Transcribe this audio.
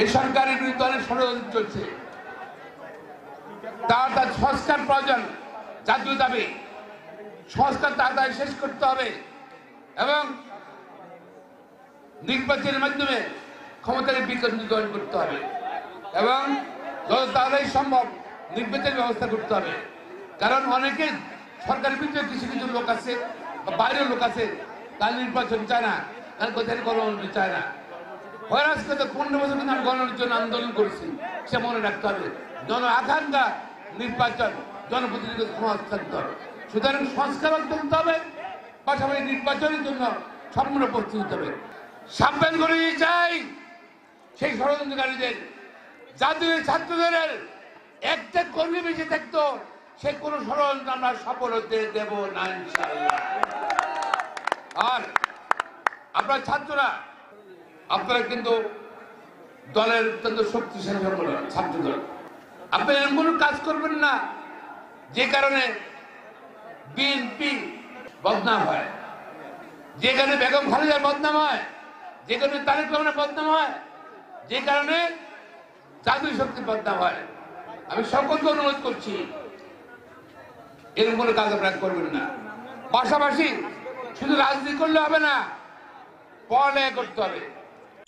এই সরকারের বিরুদ্ধে অনেক ষড়যন্ত্র চলছে। তার সংস্কার প্রয়োজন, জাতীয় দাবি। সংস্কার তাড়াতাড়ি শেষ করতে হবে এবং নির্বাচনের মাধ্যমে ক্ষমতাকে বিকেন্দ্রীকরণ করতে হবে এবং যত তাড়াতাড়ি সম্ভব নির্বাচনের ব্যবস্থা করতে হবে। কারণ অনেকে সরকারের বিরুদ্ধে কিছু কিছু লোক আছে বা বাইরের লোক আছে, তার নির্বাচন চায় না, তার কোথায় গণতন্ত্র চায় না। আজকে তো 15 বছর কিন্তু আমি গণতন্ত্রের জন্য আন্দোলন করেছি, সে মনে রাখতে হবে। জন আকাঙ্ক্ষা নির্বাচন, জনপ্রতিনিধি সমাজ থাকতে হবে। সুতরাং সংস্কার করতে হবে, পাশাপাশি নির্বাচনের জন্য সম্পূর্ণ প্রস্তুত হতে হবে। সাবধান করে চাই সেই ষড়যন্ত্রকারীদের, জাতীয় ছাত্রদের একটা কর্মী বেঁচে থাকতো, সে কোনো ষড়যন্ত্র আমরা সফল হতে দেব না ইনশাআল্লাহ। আর আপনার ছাত্ররা, আপনারা কিন্তু দলের অত্যন্ত শক্তিশালী সংগঠন ছাত্রদল। আপনি এমন কোনো কাজ করবেন না যে কারণে বিএনপি বদনাম হয়, যে কারণে বেগম খালেদার বদনাম হয়, যে কারণে তারেক রহমানের বদনাম হয়, যে কারণে জাতীয় শক্তির বদনাম হয়। আমি সকলকে অনুরোধ করছি এরকম কোনো কাজ আপনারা করবেন না। পাশাপাশি শুধু রাজনীতি করলে হবে না, পড়ালেখা করতে হবে।